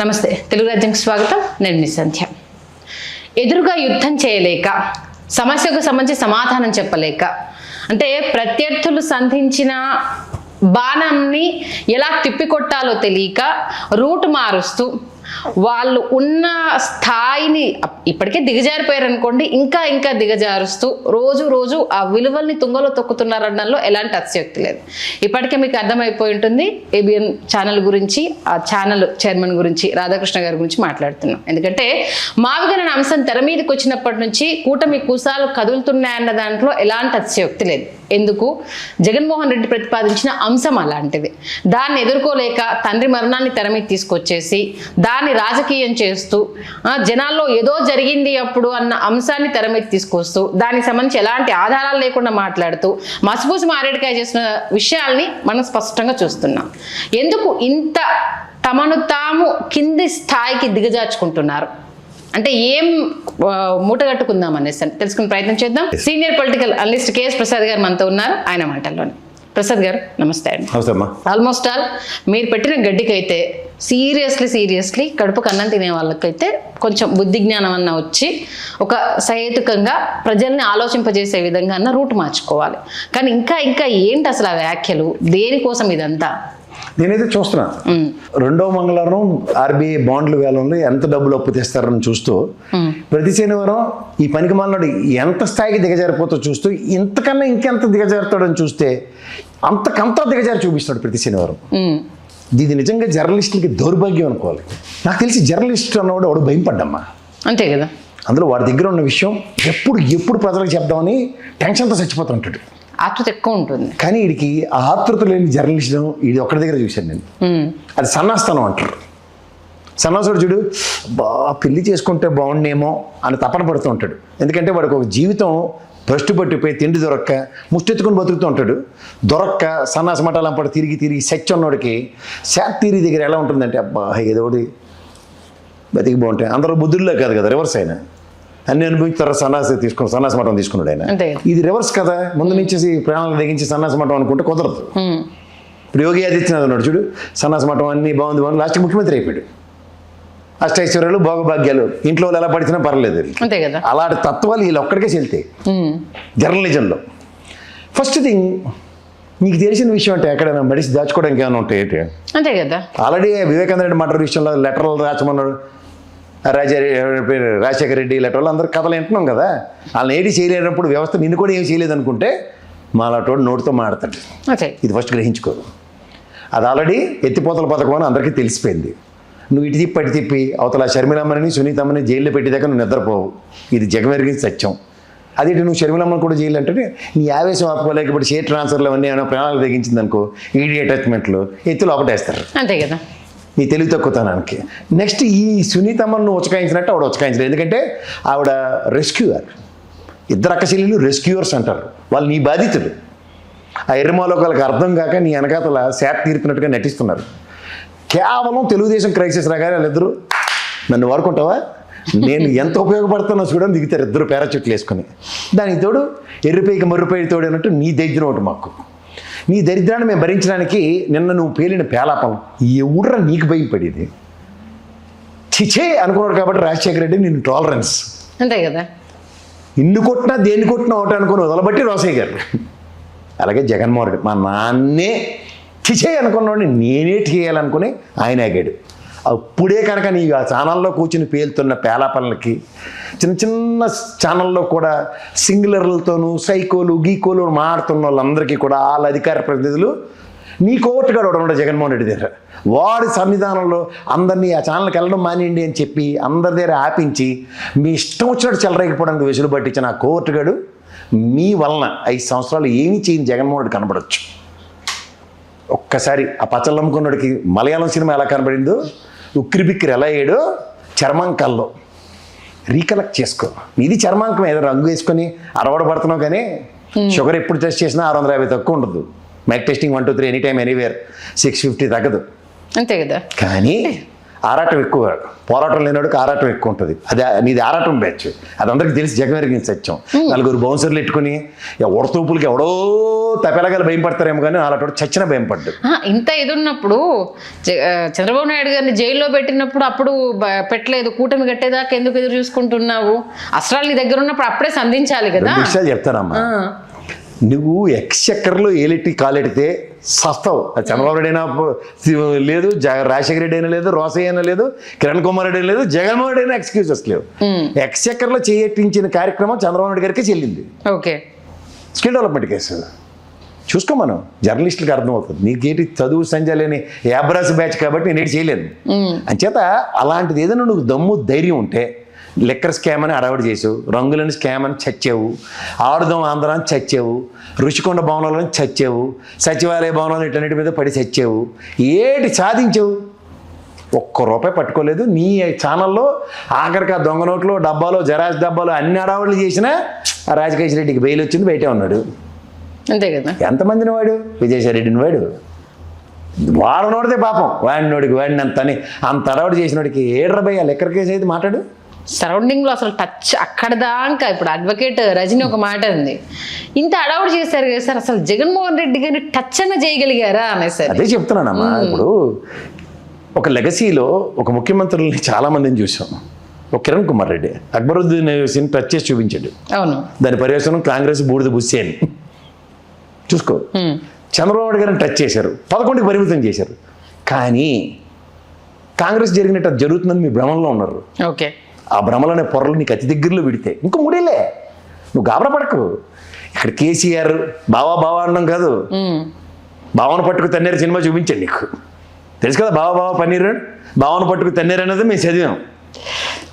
నమస్తే తెలుగు రాజ్యంకి స్వాగతం. నేను మీ సంధ్య. ఎదురుగా యుద్ధం చేయలేక, సమస్యకు సంబంధించి సమాధానం చెప్పలేక, అంటే ప్రత్యర్థులు సంధించిన బాణంని ఎలా తిప్పికొట్టాలో తెలియక రూట్ మారుస్తూ వాళ్ళు ఉన్న స్థాయిని ఇప్పటికే దిగజారిపోయారు అనుకోండి, ఇంకా ఇంకా దిగజారుస్తూ రోజు రోజు ఆ విలువల్ని తుంగలో తొక్కుతున్నారనడంలో ఎలాంటి అతిశయోక్తి లేదు. ఇప్పటికే మీకు అర్థమైపోయి ఉంటుంది. ఏబిఎన్ ఛానల్ గురించి, ఆ ఛానల్ చైర్మన్ గురించి, రాధాకృష్ణ గారి గురించి మాట్లాడుతున్నాం. ఎందుకంటే మావిగన అంశం తెర మీదకి వచ్చినప్పటి నుంచి కూటమి కూసాలు కదులుతున్నాయన్న దాంట్లో ఎలాంటి అతిశయోక్తి లేదు. ఎందుకు? జగన్మోహన్ రెడ్డి ప్రతిపాదించిన అంశం అలాంటిది. దాన్ని ఎదుర్కోలేక తండ్రి మరణాన్ని తెర మీద తీసుకొచ్చేసి దాన్ని రాజకీయం చేస్తూ జనాల్లో ఏదో జరిగింది అప్పుడు అన్న అంశాన్ని తెర మీద తీసుకొస్తూ దానికి సంబంధించి ఎలాంటి ఆధారాలు లేకుండా మాట్లాడుతూ మసిపూసి మారేడుకాయ చేసిన విషయాల్ని మనం స్పష్టంగా చూస్తున్నాం. ఎందుకు ఇంత తమను తాము కింది స్థాయికి దిగజార్చుకుంటున్నారు అంటే ఏం మూటగట్టుకుందాం అనేసి తెలుసుకునే ప్రయత్నం చేద్దాం. Senior political analyst KS Prasad గారు మనతో ఉన్నారు. ఆయన మాటల్లోనే. ప్రసాద్ గారు నమస్తే అండి. ఆల్మోస్ట్ ఆల్ మీరు పెట్టిన గడ్డికైతే సీరియస్లీ కడుపుకు అన్నం తినే వాళ్ళకైతే కొంచెం బుద్ధి జ్ఞానం అన్న వచ్చి ఒక సహేతుకంగా ప్రజల్ని ఆలోచింపజేసే విధంగా అన్న రూట్ మార్చుకోవాలి. కానీ ఇంకా ఇంకా ఏంటి అసలు ఆ వ్యాఖ్యలు? దేనికోసం ఇదంతా? నేనైతే చూస్తున్నా, రెండో మంగళవారం ఆర్బీఐ బాండ్ల వేలంలో ఎంత డబ్బులు అప్పు తెస్తారని చూస్తూ, ప్రతి శనివారం ఈ పనికి మాలినాడు ఎంత స్థాయికి దిగజారిపోతో చూస్తూ, ఇంతకన్నా ఇంకెంత దిగజారుతాడని చూస్తే అంతకంతా దిగజారి చూపిస్తాడు ప్రతి శనివారం. ఇది నిజంగా జర్నలిస్టులకి దౌర్భాగ్యం అనుకోవాలి. నాకు తెలిసి జర్నలిస్ట్ అన్నవాడు వాడు భయం పడ్డమ్మా. అంతే కదా. అందులో వాడి దగ్గర ఉన్న విషయం ఎప్పుడు ప్రజలకు చెప్దామని టెన్షన్తో చచ్చిపోతూ ఉంటాడు. ఆతృత ఎక్కువ ఉంటుంది. కానీ వీడికి ఆ ఆతృత లేని జర్నలిస్టం ఇది ఒక్కడి దగ్గర చూశాను నేను. అది సన్నాస్తానం అంటారు. సన్నాసుడు చూడు, పెళ్లి చేసుకుంటే బాగుండేమో అని తపన పడుతూ ఉంటాడు. ఎందుకంటే వాడికి ఒక జీవితం భ్రష్టు పట్టిపోయి తిండి దొరక్క ముష్టెత్తుకుని బతుకుతూ ఉంటాడు. దొరక్క సన్నాస మఠాలంపడి తిరిగి సెచ్చన్నోడికి శాత్ తీరి దగ్గర ఎలా ఉంటుందంటే, అబ్బా ఏదోటి బతికి బాగుంటాయి. అందరూ బుద్ధుల్లో కాదు కదా, రివర్స్ అయినా అన్ని అనుభవించారు. సన్నాస మఠం తీసుకున్నాడు ఆయన. ఇది రివర్స్ కదా. ముందు నుంచి ప్రాణాలు తెగించి సన్నాస మఠం అనుకుంటే కుదరదు. ఇప్పుడు యోగి ఆదిత్యనాథ్ ఉన్నాడు చూడు, సన్నాస మఠం అన్ని బాగుంది లాస్ట్కి ముఖ్యమంత్రి అయిపోయాడు. అష్టైశ్వర్యాలు భోగభాగ్యాలు ఇంట్లో ఎలా పడిచినా పర్లేదు. అంతే కదా. అలాంటి తత్వాలు వీళ్ళు ఒక్కడికే చెల్తాయి జర్నలిజంలో. ఫస్ట్ థింగ్, నీకు తెలిసిన విషయం అంటే ఎక్కడైనా మడిసి దాచుకోవడానికి ఏమైనా ఉంటాయి ఏంటి? అంతే కదా. ఆల్రెడీ వివేకానంద రెడ్డి మర్డర్ విషయంలో లెటర్లు రాచమన్నాడు. రాజశేఖర రెడ్డి ఇలాంటి వాళ్ళు అందరు కథలు వింటున్నాం కదా. వాళ్ళని ఏది చేయలేనప్పుడు వ్యవస్థ నిన్ను కూడా ఏమి చేయలేదు అనుకుంటే మాలాటోడు నోటితో మాడతాడు. ఇది ఫస్ట్ గ్రహించుకోరు. అది ఆల్రెడీ ఎత్తిపోతల పథకం అని అందరికీ తెలిసిపోయింది. నువ్వు ఇటు తిప్పి అటు తిప్పి అవతల షర్మిలమ్మని సునీతమ్మని జైల్లో పెట్టేదాకా నువ్వు నిద్రపోవు. ఇది జగమెరిగిన సత్యం. అది నువ్వు షర్మిలమ్మని కూడా జైలు అంటే నీ ఆవేశం ఆపుకోలేకపోతే షేర్ ట్రాన్స్ఫర్లు అవన్నీ ఏమైనా ప్రాణాలు తెగించింది అనుకో, ఈడీ అటాచ్మెంట్లు ఎత్తులు లోపటేస్తారు. అంతే కదా. నీ తెలివి తక్కువతనానికి. నెక్స్ట్ ఈ సునీతమ్మను నువ్వు ఉచకాయించినట్టు ఆవిడ ఉచకాయించలేదు. ఎందుకంటే ఆవిడ రెస్క్యూయర్. ఇద్దరు అక్క చెల్లెలు రెస్క్యూయర్స్ అంటారు. వాళ్ళు నీ బాధితులు. ఆ ఎర్రమాలోకాలకు అర్థం కాక నీ వెనకాతల శాప్ తీర్పినట్టుగా నటిస్తున్నారు. కేవలం తెలుగుదేశం క్రైసిస్ రాగానే వాళ్ళిద్దరూ నన్ను వాడుకుంటావా, నేను ఎంత ఉపయోగపడుతున్నా చూడని దిగుతారు ఇద్దరు పారాచూట్లు వేసుకుని. దానికి తోడు ఎర్రిపైకి మర్రిపై తోడు అన్నట్టు నీ దరిద్రం ఒకటి మాకు. నీ దరిద్రాన్ని మేము భరించడానికి నిన్న నువ్వు పేలిన పేలాపం ఎవడ్రా నీకు భయపడేది? చిచే అనుకున్నాడు కాబట్టి రాజశేఖర రెడ్డి నిన్ను టాలరెన్స్. అంతే కదా. ఇన్ని కొట్టినా దేన్ని కొట్టినా ఒకటి అనుకుని వదలబట్టి రోసయ్య గారు. అలాగే జగన్మోహన్ రెడ్డి మా నాన్నే చిచే అనుకున్నవాడిని నేనే చేయాలనుకుని ఆయన ఆగాడు. అప్పుడే కనుక నీ ఆ ఛానల్లో కూర్చుని పేలుతున్న పేలాపనలకి చిన్న చిన్న ఛానల్లో కూడా సింగులర్లతోనూ సైకోలు గీకోలు మాడుతున్న వాళ్ళందరికీ కూడా వాళ్ళ అధికార ప్రతినిధులు నీ కోర్టుగా ఉండడు జగన్మోహన్ రెడ్డి దగ్గర. వాడి సంవిధానంలో అందరినీ ఆ ఛానల్కి వెళ్ళడం మానేయండి అని చెప్పి అందరి దగ్గర ఆపించి మీ ఇష్టం వచ్చినట్టు చెలరేగిపోవడానికి వెసులు పట్టించిన ఆ కోర్టుగాడు మీ వలన 5 సంవత్సరాలు ఏమీ చేయని జగన్మోహన్ రెడ్డి కనబడవచ్చు. ఒక్కసారి ఆ పచ్చళ్ళమ్ముకున్నడికి మలయాళం సినిమా ఎలా కనబడిందో, ఉక్కిరి బిక్కిరి ఎలా అయ్యాడో చర్మాంకాల్లో రీకలెక్ట్ చేసుకో. ఇది చర్మాంకం ఏదో రంగు వేసుకొని అరవడబడుతున్నావు. కానీ షుగర్ ఎప్పుడు టెస్ట్ చేసినా 650 తక్కువ ఉండదు. Mic testing 1 2 3 any time anywhere 650 తగ్గదు. అంతే కదా. కానీ ఆరాటం ఎక్కువ. పోరాటం లేనివాడికి ఆరాటం ఎక్కువ ఉంటుంది. అది నీది ఆరాటం బ్యాచ్. అది అందరికీ తెలిసి జగమెరిగిన సత్యం. 4 బౌన్సర్లు పెట్టుకుని ఉడతూపులకి ఎవడో తపెలగాలు భయం పడతారేమో కానీ అలాంటి చచ్చిన భయం పడ్డు. ఇంత ఇది ఉన్నప్పుడు చంద్రబాబు నాయుడు గారిని జైల్లో పెట్టినప్పుడు అప్పుడు పెట్టలేదు, కూటమి కట్టేదాకా ఎందుకు ఎదురు చూసుకుంటున్నావు? అసలు నీ దగ్గర ఉన్నప్పుడు అప్పుడే సంధించాలి కదా. 2 విషయాలు చెప్తానమ్మా. నువ్వు ఎక్స్చక్కర్లో ఏలెట్టి కాలెడితే సస్తావు. అది చంద్రబాబు రెడ్డి అయినా లేదు, రాజశేఖర రెడ్డి అయినా లేదు, రోసయ్య అయినా లేదు, కిరణ్ కుమార్ రెడ్డి అయినా లేదు, జగన్మోహన్ రెడ్డి అయినా ఎక్స్క్యూజెస్ లేవు. ఎక్స్చక్కర్లో చేయట్టించిన కార్యక్రమం చంద్రబాబు నాయుడు గారికి చెల్లింది. ఓకే, స్కిల్ డెవలప్మెంట్ కేసు చూసుకో. మనం జర్నలిస్టులకు అర్థమవుతుంది. నీకేంటి చదువు సంజయ్ లేని యాబ్రాస్ బ్యాచ్ కాబట్టి నేను చేయలేను. అంచేత అలాంటిది ఏదైనా నువ్వు దమ్ము ధైర్యం ఉంటే, లిక్కర్ స్కామ్ అని అడవాడు చేసావు, రంగులని స్కామ్ అని చచ్చావు, ఆడుదాం ఆంధ్ర అని చచ్చావు, రుషికొండ భవనాలని చచ్చావు, సచివాలయ భవనాలు ఇటన్నిటి మీద పడి చచ్చావు, ఏటి సాధించావు? ₹1 పట్టుకోలేదు. నీ ఛానల్లో ఆఖరికి ఆ దొంగ నోట్లు డబ్బాలు జరాజ్ డబ్బాలు అన్ని అడవాళ్ళు చేసినా ఆ రాజకేష్ రెడ్డికి బెయిల్ వచ్చింది, బయటే ఉన్నాడు. అంతే కదా. ఎంతమందిని వాడు? విజయసాయిరెడ్డిని వాడు వాడు నోడితే పాపం వాడినోడికి వాడిని అంత అడవాడు చేసినోడికి ఏడ్రబయ్యా లెక్కర్ కేసు అయితే మాట్లాడు. సరౌండింగ్ లో అసలు టచ్ అక్కడ దాకా. ఇప్పుడు అడ్వకేట్ రజని ఒక మాట ఉంది, ఇంత అడవుడు చేశారు కదా సార్, అసలు జగన్మోహన్ రెడ్డి గారిని టచ్ అన్న చేయగలిగారా అనేసారు. అదే చెప్తున్నానమ్మా. ఇప్పుడు ఒక లెగసీలో ఒక ముఖ్యమంత్రులని చాలా మందిని చూసాం. ఒక కిరణ్ కుమార్ రెడ్డి అక్బరుద్దీన్ టచ్ చేసి చూపించాడు. అవును, దాని పర్యవసనం కాంగ్రెస్ బూడిద బుస్సి అని చూసుకో. చంద్రబాబు గారిని టచ్ చేశారు, 11కి పరిమితం చేశారు. కానీ కాంగ్రెస్ జరిగినట్టు అది జరుగుతుందని మీ భ్రమంలో ఉన్నారు. ఓకే, ఆ భ్రమలనే పొరలు నీకు అతి దగ్గరలో విడితే ఇంకో 3 నువ్వు గాబరా పడకు. ఇక్కడ కేసీఆర్ బావా అనడం కాదు, బావను పట్టుకు తన్నేరు సినిమా చూపించండి. నీకు తెలుసు కదా బావా పన్నీరు, బావను పట్టుకు తన్నేరు అనేది మేము చదివాం,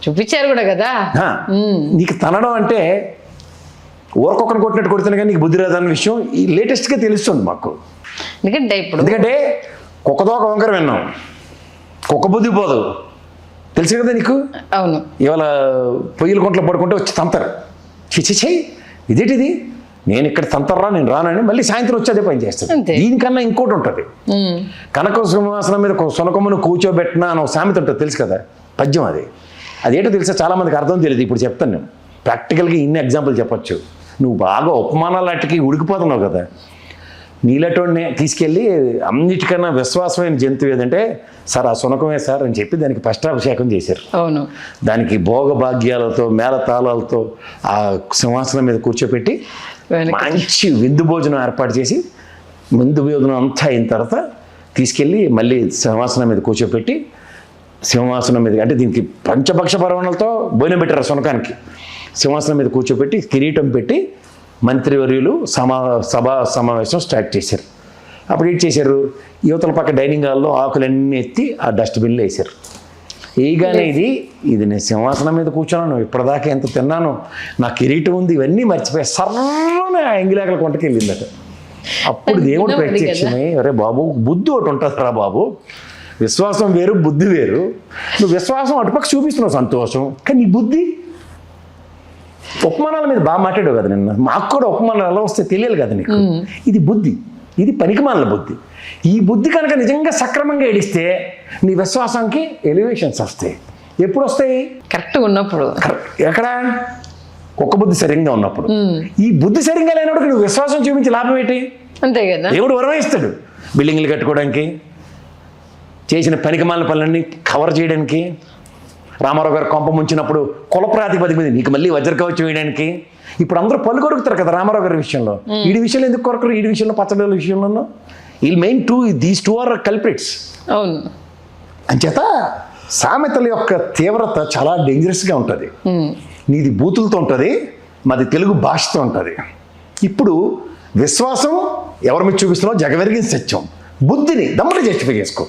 చూపించారు కూడా కదా. నీకు తనడం అంటే ఊరకొక్కని కొట్టినట్టు కొడుతున్నా కానీ నీకు బుద్ధి రాదన్న విషయం ఈ లేటెస్ట్గా తెలుస్తుంది మాకు. ఎందుకంటే కుక్కదోక వంకర విన్నాం, కుక్క బుద్ధి పోదు తెలుసు కదా నీకు. అవును, ఇవాళ పొయ్యిల కొంట్లో పడుకుంటే వచ్చి తంతారు. చిచి ఇదేంటిది, నేను ఇక్కడ తంతర్రా నేను రానని మళ్ళీ సాయంత్రం వచ్చి అదే పని చేస్తాను. దీనికన్నా ఇంకోటి ఉంటుంది. కనక సింహాసనం మీద సొనకొమ్మను కూర్చోబెట్టినా అని ఒక సామెత ఉంటుంది తెలుసు కదా, పద్యం. అదేంటో తెలుసా చాలా మందికి అర్థం తెలియదు. ఇప్పుడు చెప్తాను నేను ప్రాక్టికల్గా ఇన్ని ఎగ్జాంపుల్ చెప్పచ్చు. నువ్వు బాగా ఉపమానాలు అట్టుకి ఉడికిపోతున్నావు కదా, నీలటోడిని తీసుకెళ్ళి అన్నిటికన్నా విశ్వాసమైన జంతువు ఏదంటే సార్ ఆ సునకమే సార్ అని చెప్పి దానికి పష్టాభిషేకం చేశారు. అవును, దానికి భోగభాగ్యాలతో మేళతాళాలతో ఆ సింహాసనం మీద కూర్చోపెట్టి మంచి విందు భోజనం ఏర్పాటు చేసి విందు భోజనం అంతా అయిన తర్వాత తీసుకెళ్ళి మళ్ళీ సింహాసనం మీద కూర్చోపెట్టి సింహాసనం మీద అంటే దీనికి పంచభక్ష పర్వణాలతో భోజనం పెట్టారు. సునకానికి సింహాసనం మీద కూర్చోపెట్టి కిరీటం పెట్టి మంత్రివర్యులు సభా సమావేశం స్టార్ట్ చేశారు. అప్పుడు ఏం చేశారు, యువతల పక్క డైనింగ్ హాల్లో ఆకులన్నీ ఎత్తి ఆ డస్ట్బిన్లో వేశారు. వేయగానే ఇది నేను సింహాసనం మీద కూర్చున్నాను, ఇప్పటిదాకా ఎంత తిన్నాను, నా కిరీటం ఉంది, ఇవన్నీ మర్చిపోయి సర్రనే ఎంగిలాకల కొంటకి వెళ్ళిందట. అప్పుడు దేవుడు ప్రత్యక్షమై అరే బాబు బుద్ధి ఒకటి ఉంటుంది రా బాబు, విశ్వాసం వేరు బుద్ధి వేరు. నువ్వు విశ్వాసం అటుపక్క చూపిస్తున్నావు సంతోషం, కానీ నీ బుద్ధి ఉపమానాల మీద బాగా మాట్లాడావు కదా నిన్న. మాకు కూడా ఉపమానాలు ఎలా వస్తే తెలియాలి కదా నీకు. ఇది బుద్ధి, ఇది పనికిమాలిన బుద్ధి. ఈ బుద్ధి కనుక నిజంగా సక్రమంగా ఎడిస్తే నీ విశ్వాసానికి ఎలివేషన్స్ వస్తాయి. ఎప్పుడు వస్తాయి? కరెక్ట్గా ఉన్నప్పుడు. ఎక్కడ? ఒక్క బుద్ధి సరిగ్గా ఉన్నప్పుడు. ఈ బుద్ధి సరిగ్గా లేనప్పుడు నువ్వు విశ్వాసం చూపించి లాభం ఏంటి? అంతే కదా. దేవుడు వరమిస్తాడు బిల్డింగ్లు కట్టుకోవడానికి, చేసిన పనికిమాలిన పనులన్నీ కవర్ చేయడానికి, రామారావు గారు కొంప ముంచినప్పుడు కుల ప్రాతిపదిక మీద నీకు మళ్ళీ వజ్రకవచం వేయడానికి. ఇప్పుడు అందరూ పళ్ళు కొరుకుతారు కదా రామారావు గారి విషయంలో. వీడి విషయంలో ఎందుకు కొరకరు? వీడి విషయంలో పచ్చడి విషయంలో వీళ్ళు main these two are culprits. అవును, అంచేత సామెతల యొక్క తీవ్రత చాలా డేంజరస్గా ఉంటుంది. నీది బూతులతో ఉంటుంది, మాది తెలుగు భాషతో ఉంటుంది. ఇప్పుడు విశ్వాసం ఎవరి మీద చూపిస్తున్నావు? జగమెరిగిన సత్యం. బుద్ధిని దమ్మని జస్టిఫై చేసుకో.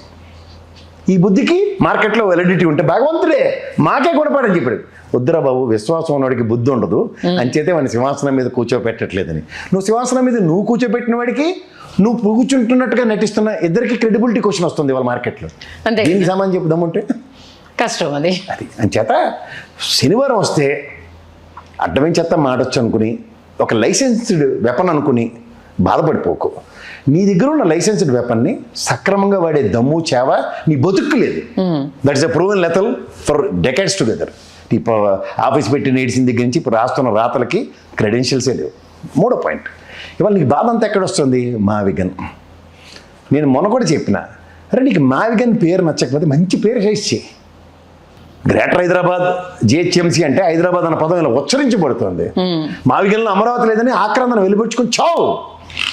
ఈ బుద్ధికి మార్కెట్లో వెలిడిటీ ఉంటే భగవంతుడే మాకే గుణపడని చెప్పాడు. వద్దురా బాబు, విశ్వాసం ఉన్నవాడికి బుద్ధి ఉండదు, అంచేతే వాడిని సింహాసనం మీద కూర్చోపెట్టట్లేదని. నువ్వు సింహాసనం మీద నువ్వు కూర్చోబెట్టిన వాడికి నువ్వు కూర్చుంటున్నట్టుగా నటిస్తున్న ఇద్దరికి క్రెడిబిలిటీ క్వశ్చన్ వస్తుంది వాళ్ళ మార్కెట్లో. దీనికి సమానం చెప్పుదామంటే కష్టం. అది అంచేత శనివారం వస్తే అడ్డమైన చెత్త మాడొచ్చు అనుకుని ఒక లైసెన్స్డ్ వెపన్ అనుకుని బాధపడిపోకు. నీ దగ్గర ఉన్న లైసెన్స్డ్ వెపన్ని సక్రమంగా వాడే దమ్ము చేవ నీ బతుక్కు లేదు. That is a proven lethal for decades together. Office పెట్టి నేడిసిన దగ్గర నుంచి ఇప్పుడు రాస్తున్న రాతలకి క్రెడెన్షియల్సే లేవు. 3వ పాయింట్, ఇవాళ నీకు బాధ అంతా ఎక్కడ వస్తుంది? మావిగన్. నేను మొన్న కూడా చెప్పిన, అరే నీకు మావిగన్ పేరు నచ్చకపోతే మంచి పేరు చేసి చెయ్యి. గ్రేటర్ హైదరాబాద్ జిహెచ్ఎంసీ అంటే హైదరాబాద్ అన్న పదం ఇలా ఉచ్చరించబడుతుంది. మావిగన్లో అమరావతి లేదని ఆక్రందన వెలిపుచ్చుకొని చావు,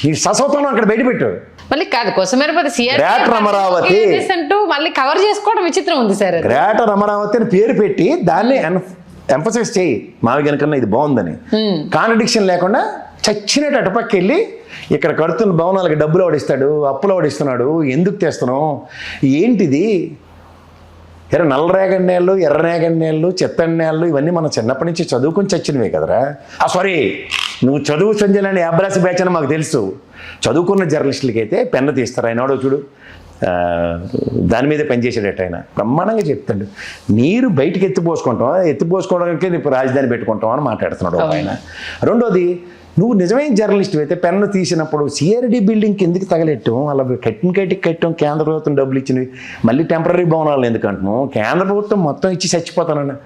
నీ ససవతంలో అక్కడ బయటపెట్టు. మళ్ళీ కాదు కొసమేరపతి గ్రేటర్ అమరావతి అంటూ మళ్ళీ కవర్ చేసుకోవడం విచిత్రం ఉంది సార్. గ్రేటర్ అమరావతి అని పేరు పెట్టి దాన్ని ఎంఫసైజ్ చేయి, మావిగన్ కన్నా ఇది బాగుందని. కాంట్రడిక్షన్ లేకుండా చచ్చినట్టు అటుపక్క వెళ్ళి ఇక్కడ కడుతున్న భవనాలకి డబ్బులు ఓడిస్తాడు, అప్పులు ఓడిస్తున్నాడు, ఎందుకు తెస్తున్నావు, ఏంటిది? నల్ల రేగడి నేళ్ళు, ఎర్ర రేగడి నేళ్ళు, చెత్తడి నేళ్ళు ఇవన్నీ మనం చిన్నప్పటి నుంచి చదువుకొని చచ్చినవే కదరా. సారీ, నువ్వు చదువు సంజలని అబ్రాసి బ్యాచ్ అని మాకు తెలుసు. చదువుకున్న జర్నలిస్టులకి అయితే పెన్ను తీస్తారు. ఆయన వాడో చూడు దాని మీదే పనిచేసేటట్టు ఆయన బ్రహ్మాండంగా చెప్తాడు. నీరు బయటికి ఎత్తిపోసుకోవడానికి ఇప్పుడు రాజధాని పెట్టుకుంటాం అని మాట్లాడుతున్నాడు ఆయన. రెండోది, నువ్వు నిజమైన జర్నలిస్ట్ అయితే పెన్ను తీసినప్పుడు సిఆర్డి బిల్డింగ్కి ఎందుకు తగలెట్టాం, అలా కట్టాం, కేంద్ర ప్రభుత్వం డబ్బులు ఇచ్చినవి, మళ్ళీ టెంపరీ భవనాలు ఎందుకు అంటున్నాం, కేంద్ర ప్రభుత్వం మొత్తం ఇచ్చి చచ్చిపోతానన్న.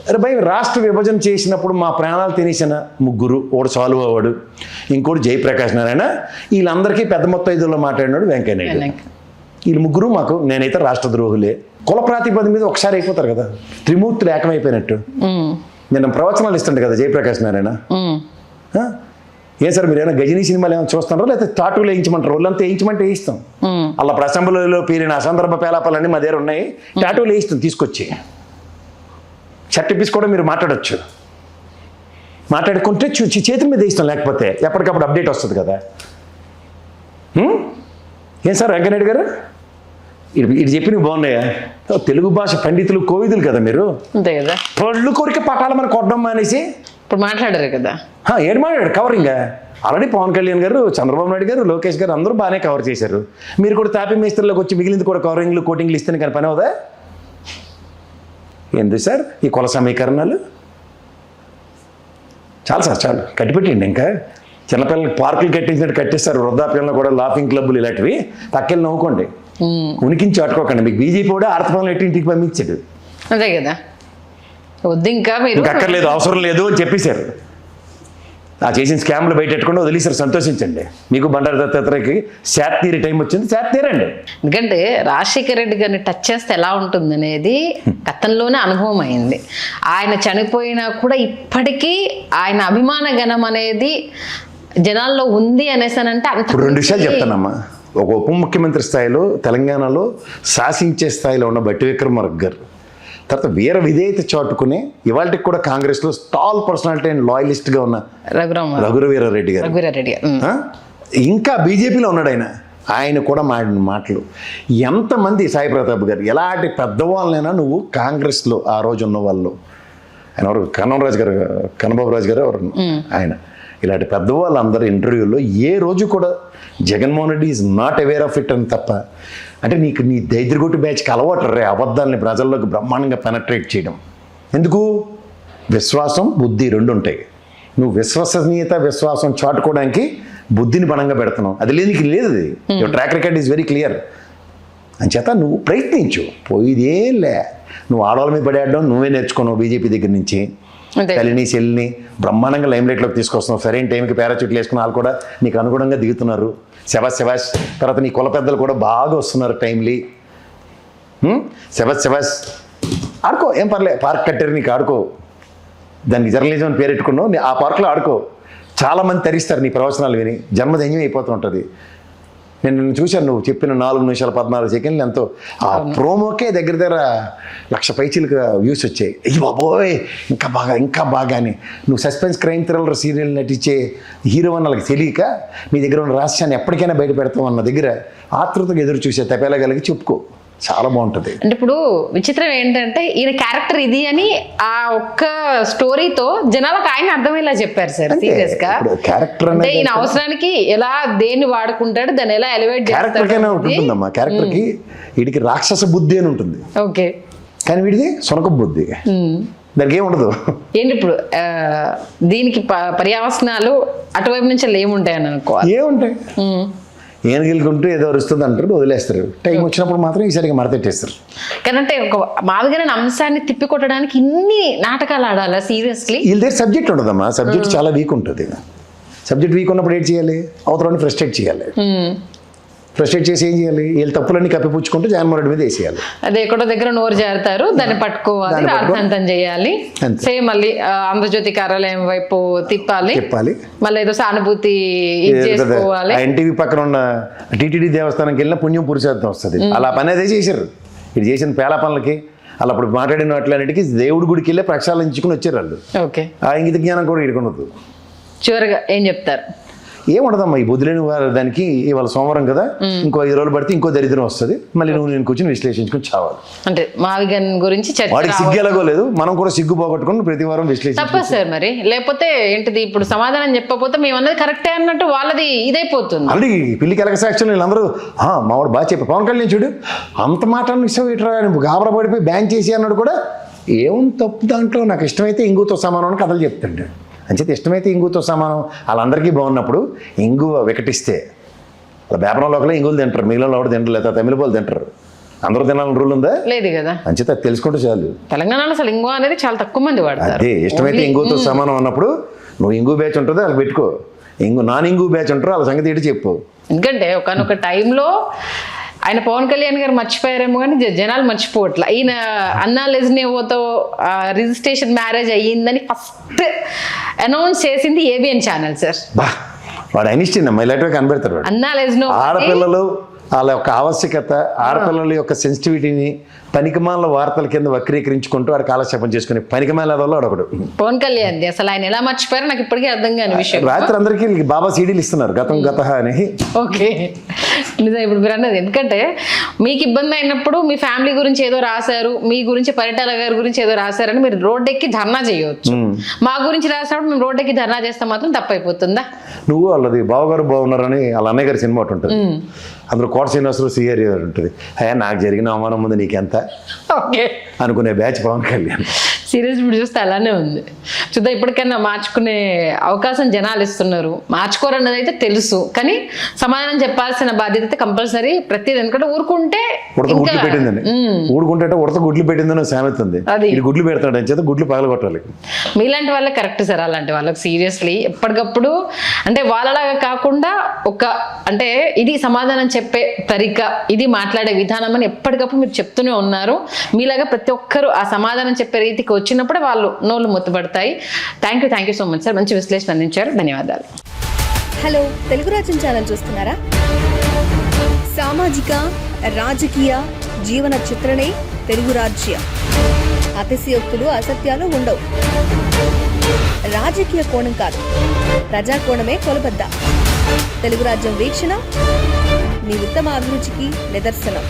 అరే భయ్, రాష్ట్ర విభజన చేసినప్పుడు మా ప్రాణాలు తినేసిన ముగ్గురు, ఒకడు సాల్వ్ అవ్వడు, ఇంకోటి జయప్రకాష్ నారాయణ, వీళ్ళందరికీ పెద్ద మొత్తం ఐదులో మాట్లాడినాడు వెంకయ్యనాయుడు. వీళ్ళు ముగ్గురు మాకు నేనైతే రాష్ట్ర ద్రోహులే. కుల ప్రాతిపదిక మీద ఒకసారి అయిపోతారు కదా, త్రిమూర్తులు ఏకమైపోయినట్టు. నేను ప్రవచనాలు ఇస్తుంటే కదా జయప్రకాష్ నారాయణ, ఏం సార్ మీరు ఏమైనా గజనీ సినిమాలు ఏమైనా చూస్తున్నారో లేకపోతే టాటూలు వేయించమంటారు, వాళ్ళంతా వేయించమంటే వేయిస్తాం. అలా అసెంబ్లీలో పేరిన అసందర్భ పేలాపాలన్నీ మా దగ్గర ఉన్నాయి, టాటూలు వేయిస్తాం తీసుకొచ్చి. షర్ట్ ఇప్పించుకోవడం మీరు మాట్లాడచ్చు, మాట్లాడుకుంటే చేతుల మీద వేయిస్తాం, లేకపోతే ఎప్పటికప్పుడు అప్డేట్ వస్తుంది కదా. ఏం సార్ వెంకయ్యనాయుడు గారు ఇది చెప్పినవి బాగున్నాయా? తెలుగు భాష పండితులు కోవిదులు కదా మీరు, అంతే కదా. పళ్ళు కోరిక పటాల మన కొట్టడం అనేసి ఇప్పుడు మాట్లాడారు కదా. ఏడు మాట్లాడాడు కవరింగ్. ఆల్రెడీ పవన్ కళ్యాణ్ గారు, చంద్రబాబు నాయుడు గారు, లోకేష్ గారు అందరూ బాగానే కవర్ చేశారు. మీరు కూడా తాపీ మేస్త్రిలోకి వచ్చి మిగిలింది కూడా కవరింగ్లు కోటింగ్లు ఇస్తేనే కానీ పని అవుదా? ఎందుకు సార్ ఈ కుల సమీకరణాలు? చాలు సార్, చాలు, కట్టిపెట్టండి. ఇంకా చిన్నపిల్లలకి పార్కులు కట్టించినట్టు కట్టిస్తారు, వృద్ధాప్యంలో కూడా లాఫింగ్ క్లబ్బులు ఇలాంటివి. తక్కెళ్ళి నవ్వుకోండి, ఉనికించి అట్టుకోకండి. మీకు బీజేపీ కూడా ఆర్థపనులు ఎట్టి ఇంటికి పంపించాడు, అదే కదా. వద్దు ఇంకా మీరు అక్కర్లేదు, అవసరం లేదు అని చెప్పేశారు. ఆ చేసిన స్కామ్లు బయట పెట్టుకుంటే వదిలేసారు, సంతోషించండి. మీకు బండారు దత్తాత్రేయకి శాత్ తీరే టైం వచ్చింది, శాత్ తీరండి. ఎందుకంటే రాజశేఖర రెడ్డి గారిని టచ్ చేస్తే ఎలా ఉంటుంది అనేది గతంలోనే అనుభవం అయింది. ఆయన చనిపోయినా కూడా ఇప్పటికీ ఆయన అభిమాన గణం అనేది జనాల్లో ఉంది అనేసానంటే అంత. రెండు విషయాలు చెప్తానమ్మా. ఒక ఉప ముఖ్యమంత్రి స్థాయిలో తెలంగాణలో శాసించే స్థాయిలో ఉన్న బట్టి విక్రమార్క గారు, తర్వాత వీర విధేయత చాటుకుని ఇవాళకి కూడా కాంగ్రెస్లో స్టాల్ పర్సనాలిటీ అండ్ లాయలిస్ట్గా ఉన్న రఘువీరారెడ్డి గారు, ఇంకా బీజేపీలో ఉన్నాడు ఆయన కూడా మాడిన మాటలు. ఎంతమంది, సాయి ప్రతాప్ గారు, ఎలాంటి పెద్దవాళ్ళైనా నువ్వు కాంగ్రెస్లో ఆ రోజు ఉన్న వాళ్ళు, ఆయన ఎవరు, కన్నబాబు రాజు గారు ఎవరు, ఆయన ఇలాంటి పెద్దవాళ్ళందరూ ఇంటర్వ్యూలో ఏ రోజు కూడా Jaganmohan Reddy is not aware of it అని తప్ప, అంటే నీకు నీ దైద్రగొట్టు బ్యాచ్కి అలవాటు రే అబద్ధాలని ప్రజల్లోకి బ్రహ్మాండంగా పెనట్రేట్ చేయడం. ఎందుకు? విశ్వాసం బుద్ధి రెండు ఉంటాయి. నువ్వు విశ్వాసం చాటుకోవడానికి బుద్ధిని బలంగా పెడుతున్నావు, అది లేదు, లేదు. అది your track record is very clear. అంచేత నువ్వు ప్రయత్నించు, పోయిదేం లే. నువ్వు ఆడవాళ్ళ మీద పడేయడం నువ్వే నేర్చుకున్నావు బీజేపీ దగ్గర నుంచి. తల్లిని చెల్లిని బ్రహ్మాండంగా లైమ్లైట్లోకి తీసుకొస్తున్నావు. సరైన టైంకి పారాచూట్లు వేసుకుని వాళ్ళు కూడా నీకు అనుగుణంగా దిగుతున్నారు. శబాష్. తర్వాత నీ కుల పెద్దలు కూడా బాగా వస్తున్నారు టైమ్లీ. శబాష్ ఆడుకో, ఏం పర్లే. పార్క్ కట్టారు, నీకు ఆడుకో. దానికి జర్నలిజం అని పేరెట్టుకున్నావు, ఆ పార్క్లో ఆడుకో. చాలామంది తరిస్తారు నీ ప్రవచనాలు విని, జన్మధన్యం అయిపోతూ ఉంటుంది. నేను చూశాను, నువ్వు చెప్పిన 4 నిమిషాల 14 సెకండ్లు ఎంతో, ఆ ప్రోమోకే దగ్గర 1,00,000 పైచీలకు వ్యూస్ వచ్చాయి. అయ్యి బాబోయ్, ఇంకా బాగా అని. నువ్వు సస్పెన్స్ క్రైమ్ థ్రిల్లర్ సీరియల్ నటించే హీరో అని వాళ్ళకి తెలియక నీ దగ్గర ఉన్న రహస్యాన్ని ఎప్పటికైనా బయట పెడతాం అన్న దగ్గర ఆతృతగా ఎదురు చూసే తపేలాగలిగి చెప్పుకో, చాలా బాగుంటుంది. అంటే ఇప్పుడు విచిత్రం ఏంటంటే ఈయన క్యారెక్టర్ ఇది అని ఆ ఒక్క స్టోరీతో జనాలకు ఆయన అర్థమయ్యేలా చెప్పారు సార్. సీరియస్ గా క్యారెక్టర్ అంటే ఈయన అవసరానికి ఎలా దేన్ని వాడుకుంటాడు, దాన్ని ఎలా ఎలివేట్ క్యారెక్టర్ ఉంటుందమ్మా. క్యారెక్టర్ కి వీడికి రాక్షస బుద్ధి అని ఉంటుంది, ఓకే, కానీ వీడిది సొనక బుద్ధి, దానికి ఏముండదు. ఏంటి ఇప్పుడు దీనికి పర్యావసనాలు అటువైపు నుంచి ఏముంటాయని అనుకోవాలి? ఏముంటాయి? ఏనుగులుకుంటూ ఏదో అరుస్తుంది అంటారు, వదిలేస్తారు. టైం వచ్చినప్పుడు మాత్రం ఈసారికి మరతెట్టేస్తారు. కానీ ఒక మావిగారి అంశాన్ని తిప్పికొట్టడానికి ఇన్ని నాటకాలు ఆడాలా సీరియస్లీ? వీళ్ళ దగ్గర సబ్జెక్ట్ ఉండదమ్మా, సబ్జెక్ట్ చాలా వీక్ ఉంటుంది. సబ్జెక్ట్ వీక్ ఉన్నప్పుడు ఏం చేయాలి? అవతలని ఫ్రస్ట్రేట్ చేయాలి. ఫ్రస్ట్రేట్ చేసి ఏం చేయాలి? వీళ్ళు తప్పులన్నీ కప్పిపుచ్చుకుంటూ జగన్మోహన్ రెడ్డి మీద వేసేయాలి. అదే ఎక్కడో దగ్గర నోరు జారుతారు, దాన్ని పట్టుకోవాలి, రార్థాంతం చేయాలి. సేమ్ మళ్ళీ ఆంధ్రజ్యోతి కార్యాలయం వైపు తిప్పాలి, మళ్ళీ ఏదో సానుభూతి చేసుకోవాలి. ఎన్టీవీ పక్కన ఉన్న టీటీడీ దేవస్థానంకి వెళ్ళిన పుణ్యం పురుషార్థం వస్తుంది. అలా పని అదే చేశారు. ఇది చేసిన పేల పనులకి, అలా అప్పుడు మాట్లాడిన వాటిలన్నిటికీ దేవుడి గుడికి వెళ్ళి ప్రక్షాళించుకుని వచ్చారు వాళ్ళు. ఓకే, ఆ ఇంగిత జ్ఞానం కూడా ఇడుకున్నది. చివరిగా ఏం చెప్తారు? ఏముండదమ్మా, ఈ బుద్ధులేని వారు దానికి ఇవాళ సోమవారం కదా, ఇంకో 5 రోజులు పడితే ఇంకో దరిద్రం వస్తుంది. మళ్ళీ నువ్వు నేను కూర్చొని విశ్లేషించుకుని చావాలి. అంటే మావిగన్ గురించి వాడికి సిగ్గు ఎలాగో లేదు, మనం కూడా సిగ్గు పోగొట్టుకుని ప్రతి వారం విశ్లేషించాలి. తప్పదు సార్ మరి, లేకపోతే ఏంటిది ఇప్పుడు సమాధానం చెప్పకపోతే మేము అన్నది కరెక్టే అన్నట్టు వాళ్ళది ఇదైపోతుంది. ఆల్రెడీ పిల్లికి ఎలక సాక్ష్యం వీళ్ళందరూ మావాడు బాగా చెప్పి పవన్ కళ్యాణ్ చూడు అంత మాట ఇష్టం ఇట్రా గాబరా పడిపోయి బ్యాన్ చేసి అన్నాడు కూడా. ఏం తప్పు దాంట్లో? నాకు ఇష్టమైతే ఇంగుతో సమానం అని కథలు చెప్తాడు. అంచేత ఇష్టమైతే ఇంగుతో సమానం. వాళ్ళందరికీ బాగున్నప్పుడు ఇంగు వికటిస్తే వ్యాపారంలోకలే ఇంగులు తింటారు, మిగిలిన ఒకటి తింటారు, లేదా తమిళపోలు తింటారు. అందరూ తినాలని రూల్ ఉందా? లేదు కదా. అంచేత అది తెలుసుకుంటే చాలు. తెలంగాణలో అసలు ఇంగు అనేది చాలా తక్కువ మంది వాడతారు. అదే ఇష్టమైతే ఇంగుతో సమానం అన్నప్పుడు నువ్వు ఇంగు బ్యాచ్ ఉంటుందో అది పెట్టుకో, నాన్ ఇంగు బ్యాచ్ ఉంటారో వాళ్ళ సంగతి ఏంటి చెప్పు. ఎందుకంటే ఒకనొక టైంలో ఆయన పవన్ కళ్యాణ్ గారు మర్చిపోయారేమో కానీ జనాలు మర్చిపోవట్లా. ఈయన అన్నా లెజ్నేవోతో రిజిస్ట్రేషన్ మ్యారేజ్ అయ్యిందని ఫస్ట్ అనౌన్స్ చేసింది ఏబిఎన్ ఛానల్ సార్. వాడు అనిష్టం ఇలాంటివి కనబెడతారు. అన్నా లెజ్నో ఆడపిల్లలు వాళ్ళ యొక్క ఆవశ్యకత, ఆడపిల్లల యొక్క సెన్సిటివిటీని పనికిమాల వార్తల కింద వక్రీకరించుకుంటూ వాడు కాలక్షేపం చేసుకుని పనికిమాల వల్ల ఒకడు పవన్ కళ్యాణ్. అసలు ఆయన ఎలా మర్చిపోయారో నాకు ఇప్పటికీ అర్థం కాని విషయం. రాత్రి అందరికీ బాబా సీడీలు ఇస్తున్నారు గత అని. ఓకే, నిజం ఇప్పుడు మీరు అన్నది. ఎందుకంటే మీకు ఇబ్బంది అయినప్పుడు మీ ఫ్యామిలీ గురించి ఏదో రాశారు, మీ గురించి పరిటాల గారి గురించి ఏదో రాశారని మీరు రోడ్డెక్కి ధర్నా చేయవచ్చు. మా గురించి రాసినప్పుడు మేము రోడ్డెక్కి ధర్నా చేస్తే మాత్రం తప్పైపోతుందా? నువ్వు వాళ్ళది బావగారు బాగున్నారని వాళ్ళ అన్నయ్య గారి సినిమా ఒకటి ఉంటుంది, అందులో కోట శ్రీనివాసరావు సిఆర్ ఉంటుంది. అయ్యా నాకు జరిగిన అవమానం ముందు నీకెంత అనుకునే బ్యాచ్ పవన్ కళ్యాణ్. సీరియస్ ఇప్పుడు చూస్తే అలానే ఉంది. చూద్దాం ఇప్పటికైనా మార్చుకునే అవకాశం జనాలు ఇస్తున్నారు. మార్చుకోరన్నది అయితే తెలుసు, కానీ సమాధానం చెప్పాల్సిన బాధ్యత అయితే కంపల్సరీ ప్రతిదీ. ఎందుకంటే ఊరుకుంటే ఉడత గుడ్లు పెట్టిందండి, ఊరుకుంటే ఉడత గుడ్లు పెట్టిందని సామెత ఉంది. ఇది గుడ్లు పెడతాడు అని చేత గుడ్లు పగలగొట్టాలి. మీలాంటి వాళ్ళకి కరెక్ట్ సార్, అలాంటి వాళ్ళకి సీరియస్లీ ఎప్పటికప్పుడు అంటే వాళ్ళలాగా కాకుండా ఒక అంటే ఇది సమాధానం చెప్పే తరిక, ఇది మాట్లాడే విధానం అని ఎప్పటికప్పుడు మీరు చెప్తూనే ఉన్నారు. మీలాగా ప్రతి ఒక్కరు ఆ సమాధానం చెప్పే రీతికి వచ్చినప్పుడే వాళ్ళు నోళ్ళు ముత్తబడతాయి. Thank you so much sir, మంచి విశ్లేషణ అందించారు. ధన్యవాదాలు. హలో, తెలుగు రాజ్యం ఛానల్ చూస్తున్నారా? సామాజిక రాజకీయ జీవన చిత్రణే తెలుగు రాజ్యం. అతిశయోక్తులు అసత్యాలు ఉండవు. రాజకీయ కోణం కాదు, ప్రజా కోణమే కొలబద్ద. తెలుగు రాజ్యం వీక్షణ మీ ఉత్తమ అభిరుచికి నిదర్శనం.